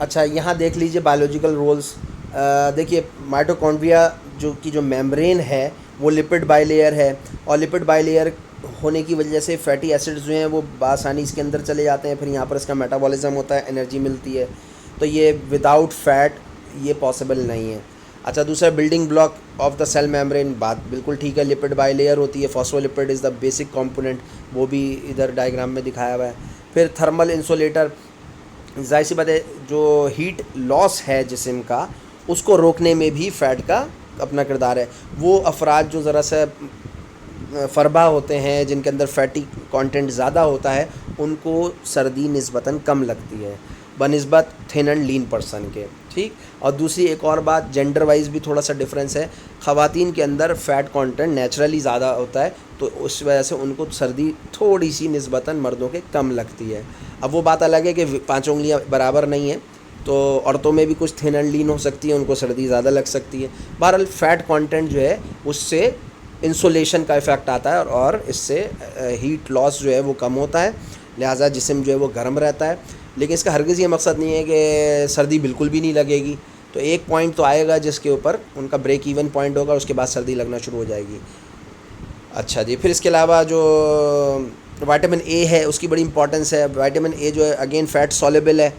अच्छा, यहाँ देख लीजिए बायोलॉजिकल रोल्स। देखिए माइटोकॉन्ड्रिया जो मेम्ब्रेन है वो लिपिड बाइलेयर है, और लिपिड बाइलेयर होने की वजह से फैटी एसिड्स जो हैं वो आसानी इसके अंदर चले जाते हैं, फिर यहाँ पर इसका मेटाबॉलिज्म होता है, एनर्जी मिलती है। तो ये विदाउट फैट ये पॉसिबल नहीं है। अच्छा, दूसरा building block of the cell membrane, बात बिल्कुल ठीक है, लिपिड बाइलेयर होती है, phospholipid is the basic component, वो भी इधर डायग्राम में दिखाया हुआ है। फिर थर्मल इंसुलेटर, जाहिर सी बात है जो हीट लॉस है जिस्म का उसको रोकने में भी फ़ैट का अपना किरदार है। वो अफराद जो ज़रा सा फरबा होते हैं, जिनके अंदर फैटी कंटेंट ज़्यादा होता है, उनको सर्दी निस्बतन कम लगती है बनिस्बत थिन एंड लीन पर्सन के। ठीक। और दूसरी एक और बात, जेंडर वाइज भी थोड़ा सा डिफरेंस है। ख़वातीन के अंदर फ़ैट कंटेंट नेचुरली ज़्यादा होता है, तो उस वजह से उनको सर्दी थोड़ी सी निस्बतन मर्दों के कम लगती है। अब वो बात अलग है कि 5 उंगलियां बराबर नहीं है, तो औरतों में भी कुछ थिन एंड लीन हो सकती है, उनको सर्दी ज़्यादा लग सकती है। बहरहाल फ़ैट कंटेंट जो है उससे इंसुलेशन का इफ़ेक्ट आता है, और इससे हीट लॉस जो है वो कम होता है, लिहाजा जिस्म जो है वो गर्म रहता है। लेकिन इसका हरगिज़ ये मकसद नहीं है कि सर्दी बिल्कुल भी नहीं लगेगी। तो एक पॉइंट तो आएगा जिसके ऊपर उनका ब्रेक इवन पॉइंट होगा, उसके बाद सर्दी लगना शुरू हो जाएगी। अच्छा जी, फिर इसके अलावा जो विटामिन ए है उसकी बड़ी इंपॉर्टेंस है। विटामिन ए जो है अगेन फ़ैट सॉल्युबल है।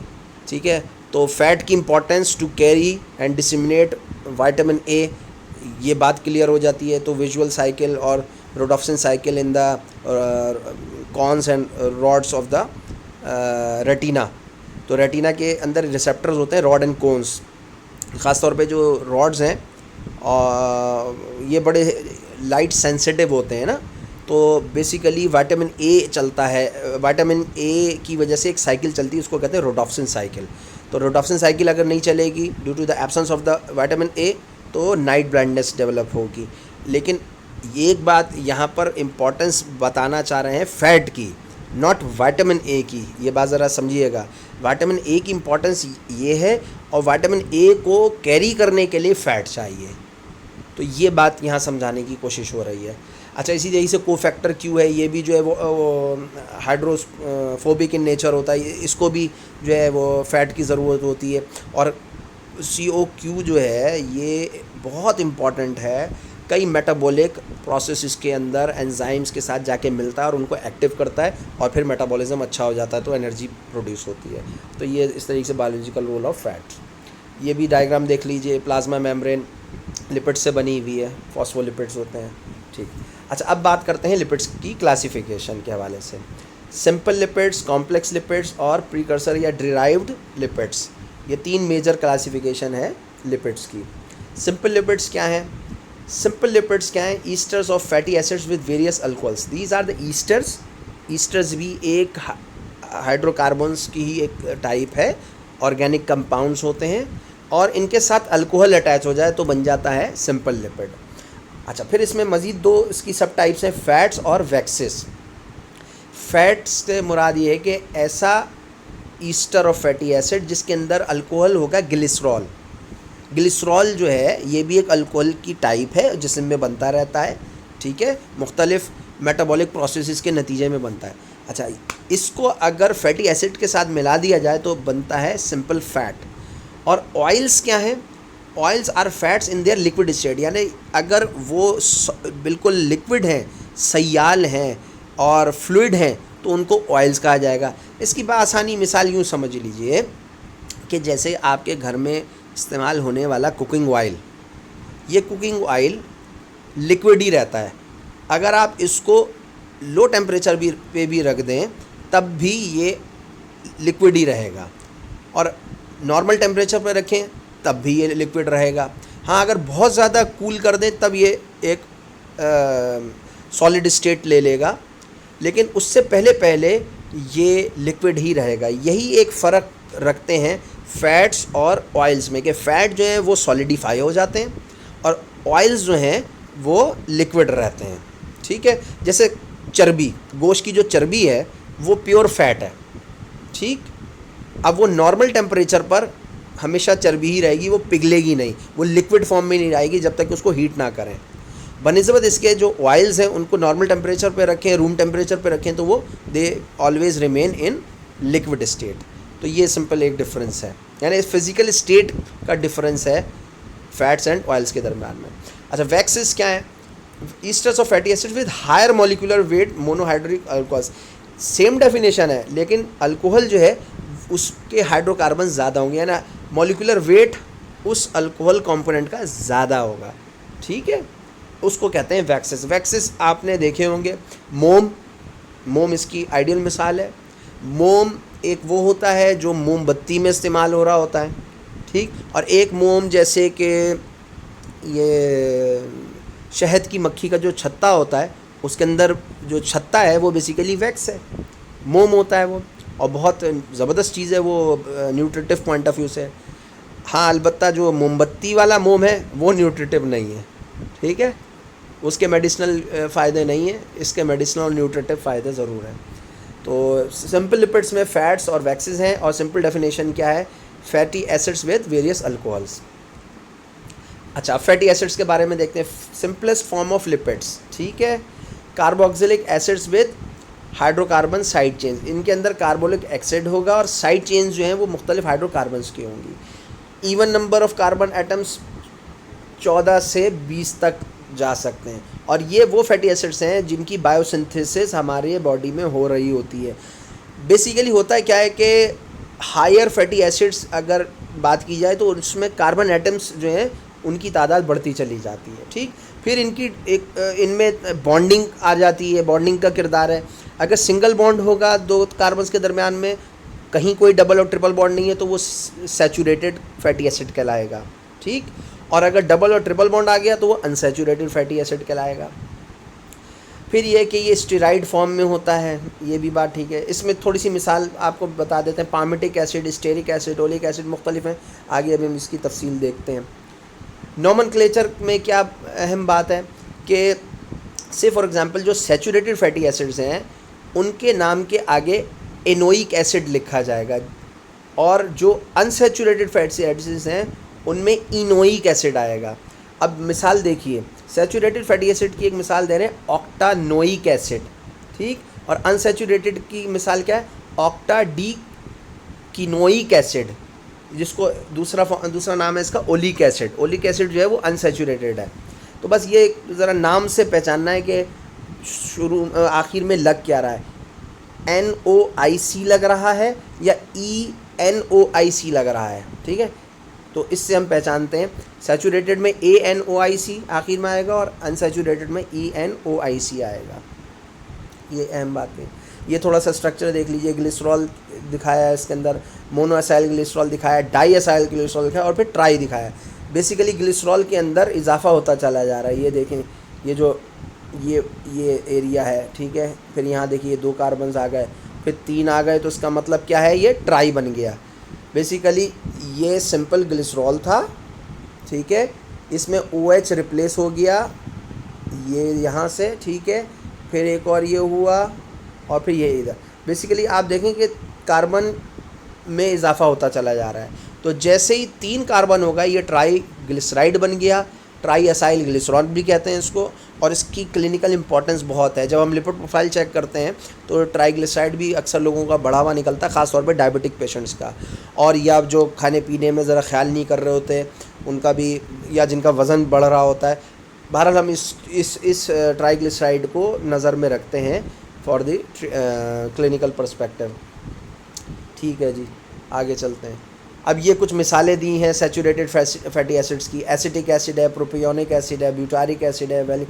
ठीक है, तो फ़ैट की importance to carry and disseminate vitamin A, ये बात क्लियर हो जाती है। तो विजुअल साइकिल और rhodopsin cycle in the cones and rods of the retina. तो रेटिना के अंदर रिसेप्टर्स होते हैं, रॉड एंड कोन्स। ख़ास तौर पे जो रॉड्स हैं ये बड़े लाइट सेंसिटिव होते हैं ना, तो बेसिकली विटामिन ए चलता है। विटामिन ए की वजह से एक साइकिल चलती है, उसको कहते हैं रोडोप्सिन साइकिल। तो रोडोप्सिन साइकिल अगर नहीं चलेगी due to the absence of the vitamin A, तो नाइट ब्लाइंडनेस डेवलप होगी। लेकिन एक बात यहाँ पर इम्पोर्टेंस बताना चाह रहे हैं फ़ैट की, नॉट विटामिन ए की, ये बात ज़रा समझिएगा। विटामिन ए की इम्पोर्टेंस ये है, और विटामिन ए को कैरी करने के लिए फ़ैट चाहिए। तो ये बात यहाँ समझाने की कोशिश हो रही है। अच्छा, इसी तरीके से कोफैक्टर क्यू है, ये भी जो है वो हाइड्रोफोबिक इन नेचर होता है, इसको भी जो है वो फ़ैट की ज़रूरत होती है। और CO जो है ये बहुत इम्पॉर्टेंट है, कई मेटाबॉलिक प्रोसेस के अंदर एंजाइम्स के साथ जाके मिलता है और उनको एक्टिव करता है, और फिर मेटाबॉलिज्म अच्छा हो जाता है, तो एनर्जी प्रोड्यूस होती है। तो ये इस तरीके से बायोलॉजिकल रोल ऑफ फैट। ये भी डायग्राम देख लीजिए, प्लाज्मा मेम्ब्रेन लिपिड से बनी हुई है, फॉस्फोलिपिड्स होते हैं। ठीक। अच्छा, अब बात करते हैं लिपिड्स की क्लासिफिकेशन के हवाले से। सिंपल लिपिड्स, कॉम्प्लेक्स लिपिड्स और प्रीकर्सर या डिराइव्ड लिपिड्स, ये 3 मेजर क्लासिफिकेशन है लिपिड्स की। सिंपल लिपिड्स क्या हैं? सिंपल लिपिड्स क्या हैं? Esters of fatty acids with various alcohols, these are the esters. Esters भी एक हाइड्रोकार्बन्स की ही एक टाइप है, ऑर्गेनिक कंपाउंड्स होते हैं, और इनके साथ अल्कोहल अटैच हो जाए तो बन जाता है सिंपल लिपिड। अच्छा, फिर इसमें मज़ीद 2 इसकी सब टाइप्स हैं, फ़ैट्स और वैक्सेस। फ़ैट्स से मुराद ये है कि ऐसा ईस्टर ऑफ फैटी एसिड जिसके अंदर अल्कोहल होगा ग्लिसरॉल। ग्लिसरॉल जो है ये भी एक अल्कोहल की टाइप है, जिसमें बनता रहता है। ठीक है, मुख्तलिफ मेटाबॉलिक प्रोसेसेस के नतीजे में बनता है। अच्छा, इसको अगर फैटी एसिड के साथ मिला दिया जाए तो बनता है सिंपल फैट। और ऑयल्स क्या हैं? Oils are fats in their liquid state, यानी अगर वो बिल्कुल लिक्विड हैं, सयाल हैं और फ्लूइड हैं, तो उनको ऑयल्स कहा जाएगा। इसकी आसानी मिसाल यूँ समझ लीजिए कि जैसे आपके घर में इस्तेमाल होने वाला कुकिंग ऑयल, ये कुकिंग ऑयल लिक्विड ही रहता है। अगर आप इसको लो टेम्परेचर पे भी रख दें तब भी ये लिक्विड ही रहेगा, और नॉर्मल टेम्परेचर पर रखें तब भी ये लिक्विड रहेगा। हाँ, अगर बहुत ज़्यादा कूल कर दें तब ये एक सॉलिड स्टेट ले लेगा, लेकिन उससे पहले ये लिक्विड ही रहेगा। यही एक फ़र्क रखते हैं फ़ैट्स और ऑयल्स में, कि फ़ैट जो है वो सॉलिडिफाई हो जाते हैं और ऑयल्स जो हैं वो लिक्विड रहते हैं। ठीक है, जैसे चर्बी, गोश्त की जो चर्बी है वो प्योर फैट है। ठीक, अब वो नॉर्मल टेम्परेचर पर हमेशा चर्बी ही रहेगी, वो पिघलेगी नहीं, वो लिक्विड फॉर्म में नहीं आएगी जब तक कि उसको हीट ना करें। बनिस्बत इसके जो ऑयल्स हैं उनको नॉर्मल टेम्परेचर पे रखें, रूम टेम्परेचर पे रखें, तो वो they always remain in liquid state. तो ये सिंपल एक डिफरेंस है, यानी फिजिकल स्टेट का डिफरेंस है फैट्स एंड ऑयल्स के दरम्यान में। अच्छा, वैक्सेस क्या है? Esters of fatty acids with higher molecular weight monohydric alcohols. Same definition है, लेकिन अल्कोहल जो है उसके हाइड्रोकार्बन ज़्यादा होंगे, यानी मॉलिक्यूलर वेट उस अल्कोहल कंपोनेंट का ज़्यादा होगा, ठीक है, उसको कहते हैं वैक्सेस। वैक्सेस आपने देखे होंगे, मोम इसकी आइडियल मिसाल है। मोम एक वो होता है जो मोमबत्ती में इस्तेमाल हो रहा होता है, ठीक, और एक मोम जैसे कि ये शहद की मक्खी का जो छत्ता होता है, उसके अंदर जो छत्ता है वो बेसिकली वैक्स है, मोम होता है वो, और बहुत ज़बरदस्त चीज़ है वो न्यूट्रिटिव पॉइंट ऑफ व्यू से। हाँ, अलबत्ता जो मोमबत्ती वाला मोम है वो न्यूट्रिटिव नहीं है, ठीक है, उसके मेडिसिनल फ़ायदे नहीं हैं, इसके मेडिसिनल और न्यूट्रिटिव फ़ायदे ज़रूर हैं। तो सिंपल लिपिड्स में फ़ैट्स और वैक्सेस हैं, और सिंपल डेफिनेशन क्या है? Fatty acids with various alcohols. अच्छा, फैटी एसिड्स के बारे में देखते हैं। सिंपलेस्ट फॉर्म ऑफ लिपिड्स, ठीक है, carboxylic acids with hydrocarbon side change. इनके अंदर कार्बोलिक एसिड होगा और साइड चेंज जो हैं वो मुख्तलिफ हाइड्रोकार्बन्स की होंगी। Even number of carbon atoms 14 से 20 तक जा सकते हैं, और ये वो फैटी एसिड्स हैं जिनकी बायोसिंथेसिस हमारे बॉडी में हो रही होती है। बेसिकली होता है क्या है कि हायर फैटी एसिड्स अगर बात की जाए तो उसमें कार्बन एटम्स जो हैं उनकी तादाद बढ़ती चली जाती है, ठीक। फिर इनमें बॉन्डिंग आ जाती है, बॉन्डिंग का किरदार है। अगर सिंगल बॉन्ड होगा दो कार्बन्स के दरमियान में, कहीं कोई डबल और ट्रिपल बॉन्ड नहीं है, तो वो सैचुरेटेड फैटी एसिड कहलाएगा, ठीक। और अगर डबल और ट्रिपल बॉन्ड आ गया तो वो अनसैचुरेटेड फैटी एसिड कहलाएगा। फिर ये कि ये स्टेराइड फॉर्म में होता है, ये भी बात ठीक है। इसमें थोड़ी सी मिसाल आपको बता देते हैं। Palmitic acid, stearic acid, oleic acid मुख्तलिफ हैं, आगे अभी हम इसकी तफसील देखते हैं। नोमेनक्लेचर में क्या अहम बात है कि से फॉर एग्जांपल जो सैचुरेटेड फैटी एसिड्स हैं उनके नाम के आगे एनोइक एसिड लिखा जाएगा, और जो अनसैचुरेटेड फैटी एसिड्स हैं उनमें इनोइक एसिड आएगा। अब मिसाल देखिए, सैचुरेटेड फैटी एसिड की एक मिसाल दे रहे हैं ऑक्टानोइक एसिड, ठीक, और अनसैचुरेटेड की मिसाल क्या है? ऑक्टा डी किनोइक एसिड, जिसको दूसरा नाम है इसका ओलिक एसिड। ओलिक एसिड जो है वो अनसैचुरेटेड है। तो बस ये ज़रा नाम से पहचानना है कि आखिर में लग क्या रहा है, NOIC लग रहा है या ENOIC लग रहा है, ठीक है। तो इससे हम पहचानते हैं सैचुरेटेड में ANOIC आखिर में आएगा और अनसैचुरेटेड में ENOIC आएगा। ये अहम बात है। ये थोड़ा सा स्ट्रक्चर देख लीजिए, ग्लिसरॉल दिखाया है इसके अंदर, मोनोएसाइल ग्लिसरॉल दिखाया है, डाईएसाइल ग्लिसरॉल दिखाया है, और फिर ट्राई दिखाया है। बेसिकली ग्लिसरॉल के अंदर इजाफा होता चला जा रहा है। ये देखें, ये जो ये एरिया है, ठीक है, फिर यहाँ देखिए 2 कार्बन्स आ गए, फिर 3 आ गए, तो इसका मतलब क्या है? ये ट्राई बन गया। बेसिकली ये सिंपल ग्लिसरॉल था, ठीक है, इसमें OH रिप्लेस हो गया ये यहाँ से, ठीक है, फिर एक और ये हुआ, और फिर ये इधर। बेसिकली आप देखें कि कार्बन में इजाफा होता चला जा रहा है। तो जैसे ही 3 कार्बन होगा ये ट्राई ग्लिसराइड बन गया, ट्राई एसाइल ग्लिसरॉल भी कहते हैं इसको, और इसकी क्लिनिकल इंपॉर्टेंस बहुत है। जब हम लिपिड प्रोफाइल चेक करते हैं तो ट्राइग्लिसराइड भी अक्सर लोगों का बढ़ा हुआ निकलता है, ख़ास तौर पे डायबिटिक पेशेंट्स का, और या जो खाने पीने में ज़रा ख्याल नहीं कर रहे होते उनका भी, या जिनका वज़न बढ़ रहा होता है। बहरहाल हम इस ट्राइग्लिसराइड को नज़र में रखते हैं फॉर द क्लिनिकल पर्सपेक्टिव। ठीक है जी, आगे चलते हैं। अब ये कुछ मिसालें दी हैं सैचुरेटेड फैटी एसिड्स की। एसिटिक एसिड है, प्रोपियोनिक एसिड है, ब्यूटारिक एसिड है। वैली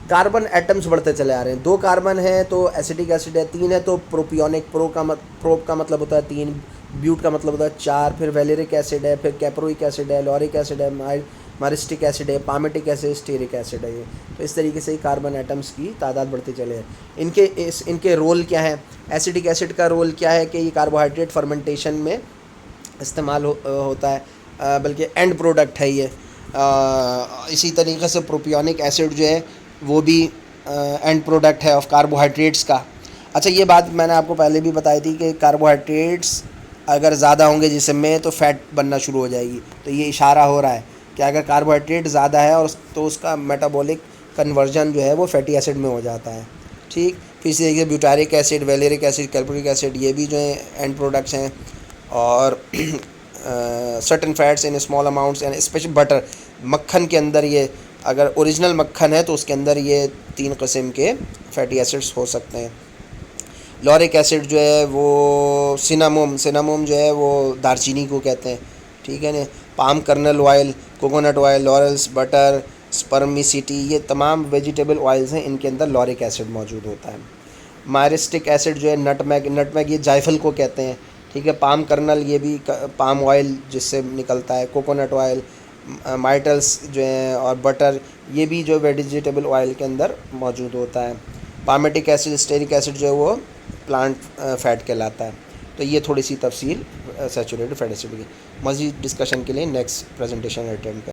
कार्बन एटम्स बढ़ते चले आ रहे हैं। 2 कार्बन है तो एसिटिक एसिड है, 3 है तो प्रोपियोनिक, प्रोप का मतलब होता है 3, ब्यूट का मतलब होता है 4, फिर वैलेरिक एसिड है, फिर कैप्रोइक एसिड है, लॉरिक एसिड है, मारिस्टिक एसिड है, पामेटिक एसिड, स्टेरिक एसिड है। ये तो इस तरीके से ही कार्बन एटम्स की तादाद बढ़ती चले हैं। इनके रोल क्या है? एसिटिक एसिड का रोल क्या है कि ये कार्बोहाइड्रेट फर्मेंटेशन में इस्तेमाल होता है, बल्कि एंड प्रोडक्ट है ये। इसी तरीके से प्रोपियोनिक एसिड जो है वो भी एंड प्रोडक्ट है ऑफ कार्बोहाइड्रेट्स का। अच्छा, ये बात मैंने आपको पहले भी बताई थी कि कार्बोहाइड्रेट्स अगर ज़्यादा होंगे जिस्म में तो फैट बनना शुरू हो जाएगी। तो ये इशारा हो रहा है कि अगर कार्बोहाइड्रेट ज़्यादा है और तो उसका मेटाबॉलिक कन्वर्जन जो है वो फैटी एसिड में हो जाता है। ठीक, फिर इसी तरीके ब्यूटारिक एसिड, वैलेरिक एसिड, कैल्पोरिक एसिड, ये भी जो है एंड प्रोडक्ट्स हैं। और certain fats in small amounts and special butter, मक्खन के अंदर ये अगर ओरिजिनल मक्खन है तो उसके अंदर ये 3 किस्म के फैटी एसिड्स हो सकते हैं। लॉरिक एसिड जो है वो सिनामोम जो है वो दारचीनी को कहते हैं, ठीक है ना। Palm kernel oil, coconut oil, laurels, butter, spermaceti, ये तमाम वेजिटेबल ऑयल्स हैं, इनके अंदर लॉरिक एसिड मौजूद होता है। मायरिस्टिक एसिड जो है नटमैग ये जायफल को कहते हैं, ठीक है। पाम कर्नल ये भी पाम ऑयल जिससे निकलता है, कोकोनट ऑयल, माइटल्स जो हैं और बटर ये भी जो वेजिटेबल ऑयल के अंदर मौजूद होता है। पामेटिक एसिड, स्टेरिक एसिड जो है वो प्लांट फैट कहलाता है। तो ये थोड़ी सी तफसील सैचुरेटेड फैट एसिड की। मज़ीद डिस्कशन के लिए नेक्स्ट प्रेजेंटेशन अटेंड करें।